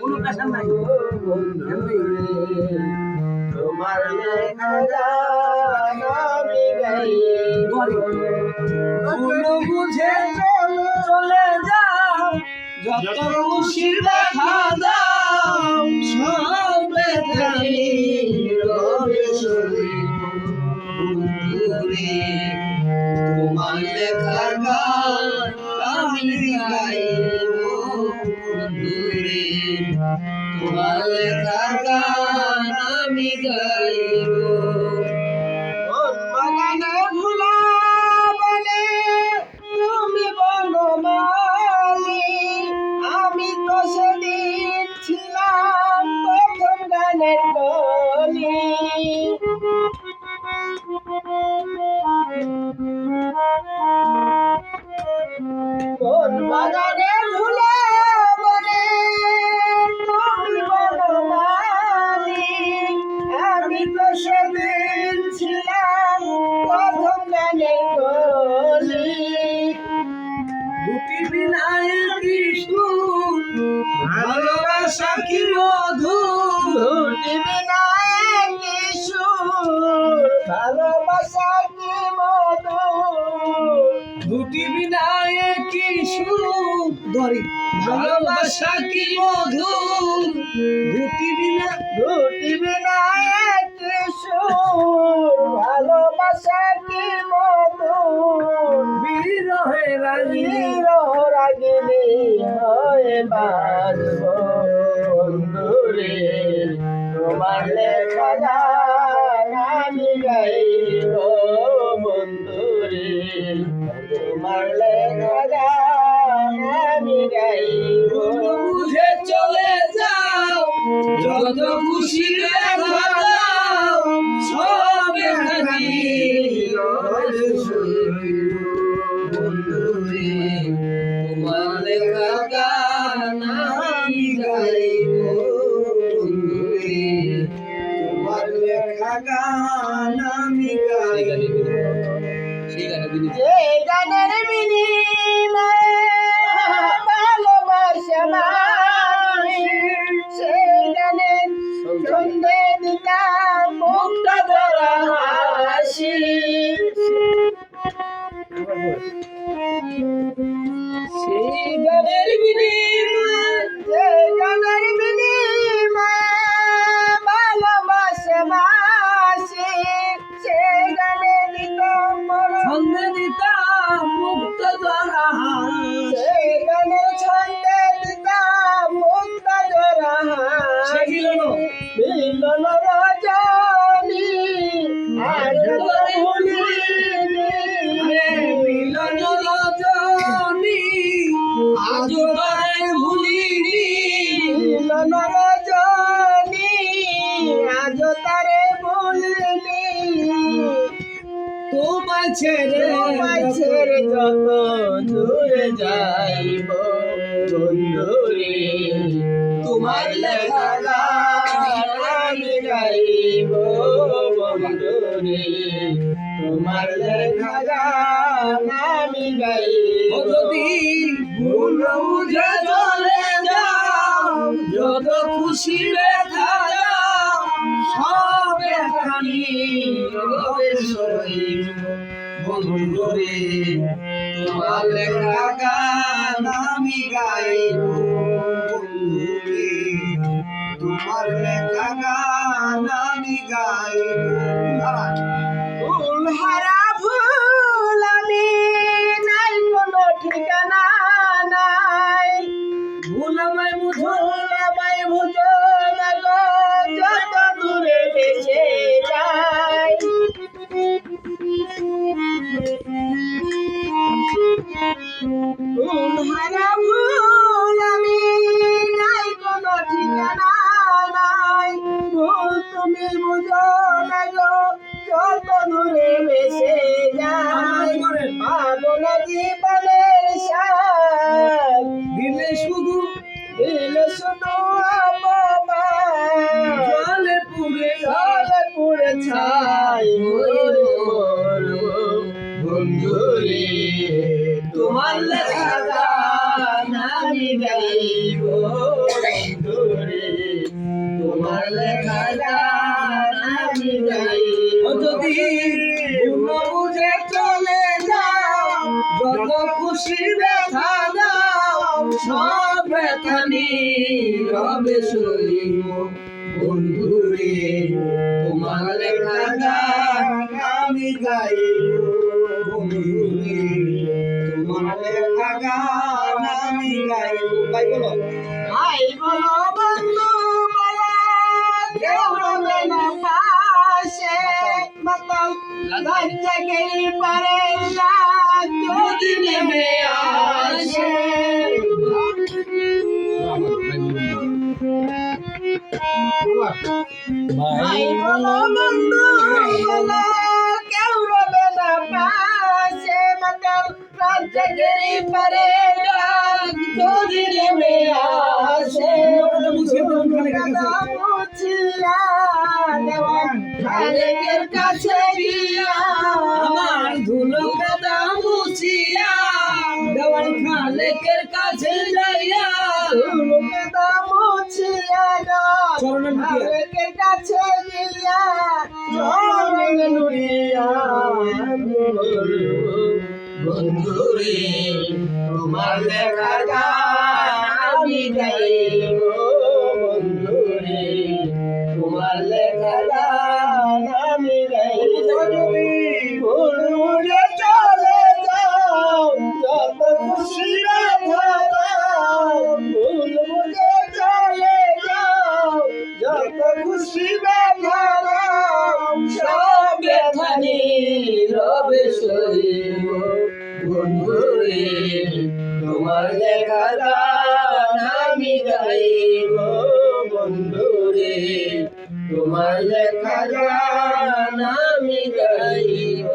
কোনো প্রেশার নাই তোমার লেখা গান আমি গাইব ভুল বুঝে চলে যাও যত খুশি দেখা দাও সব খালি রবে সইব বন্ধুরে তোমার লেখা গান আমি গাইব বন্ধুরে তোমার লেখা গান আমি গাইব বাগানে ভুলা বলে তুমি বনমালী আমি তো সেদিন ছিলাম প্রথম গানের কলি কোন বাগানে ভুলা বলে তুমি বনমালী আমি তো সেদিন ছিলাম প্রথম গানের কলি দুটি বিনায় কি সুর ভালোবাসা কি মধু দুটি বিনায় কি সুর ভালোবাসা কি মধু দুটি বিনায় কি সুর ধরি ভালোবাসা কি মধু দুটি বিনা দুটি বিনায় কি সুর ভালোবাসা কি মধু বিরহে রাগিনী রাগিনী হয়ে বাজব বন্ধুরে তোমার লেখা গান আমি গাইব বন্ধুরে তোমার লেখা গান আমি গাইব বুঝে চলে যাও যত খুশি দেখা দাও সব এখানে বন্ধুরে তোমার লেখা গান আমি গাইব বন্ধুরে তোমার লেখা গান আমি গাইব যে গানের বিনিময়ে ভালোবাসা নাই সেই গানের ছন্দে দিতাম মুক্তা ধরা হাসি সেই গানের বিনিময়ে যে গানের বিনিময়ে ভালোবাসা মাসি সেই গানে দিতাম ছন্দে দিতাম মুক্ত ধরা সেই গানে ছন্দে দিতাম মুক্তা ধরা সে মিলন মিলন রজনী আজ ভুলিনি মিলন রজনী আজ তারে ভুলিনি মিলন রজনী আজ তারে ভুলিনি তোমায় ছেড়ে তোমায় ছেড়ে যত দূরে যাইব বন্ধুরে তোমার লেখা গান আমি গাইব বন্ধুরে তোমার লেখা গান আমি গাইব যদি ভুল বুঝে চলে যাও যত খুশি দেখা যাও সব এখানে রবে সইব বন্ধুরে তোমার লেখা গান আমি গাইব বন্ধুরে তোমার লেখা গান আমি গাইব ফুল হারা ফুল আমি নাই কোনো ঠিকানা নাই ভুল আমায় বুঝো ভুল আমায় বুঝো না গো যত দূরে ভেসে যায় ফুল হারা ফুল আমি নাই কোনো ঠিকানা নাই ভুল তুমি বুঝো না গো যত দূরে ভেসে যায় পাগল জীবনের সাথ দিলে শুধু দিলে শুধু অপমান জলে পুড়ে ছাই বন্ধুরে তোমার লেখা গান আমি গাইব বন্ধুরে খানি রবে সইব বন্ধুরে তোমার লেখা গান আমি গাইব বন্ধুরে তোমার লেখা গান আমি গাইব বলো ভাই বলো বন্ধু বলো কেউ রবে না পাশে মাতাল লজ্জাকে পারে না যদি নেমে আসে ভাই বলো বন্ধু বলো কেউ রবে না পাশে মাতাল লজ্জাকে পারে না যদি নেমে আসে মুছিয়া দেওয়ান খালেকের কাছে গিয়া আমার ধুলো কাদা মুছিয়া দেওয়ান খালেকের কাছে যাইয়া ধুলোকেদা মুছিয়া দেওয়ান খালেকের কাছে গিয়া চরণ নুরিয়া বন্ধুরে তোমার লেখা গান আমি গাইব বন্ধুরে তোমার লেখা গান আমি গাইব ভুল মুড়ে চলে যাও যত খুশি বেধাও ভুল মুড়ে চলে যাও যত খুশি বেধাও সব বেখানি রবে সইব বন্ধুরে তোমার লেখা গান আমি গাইব বন্ধুরে তোমার লেখা গান আমি গাইব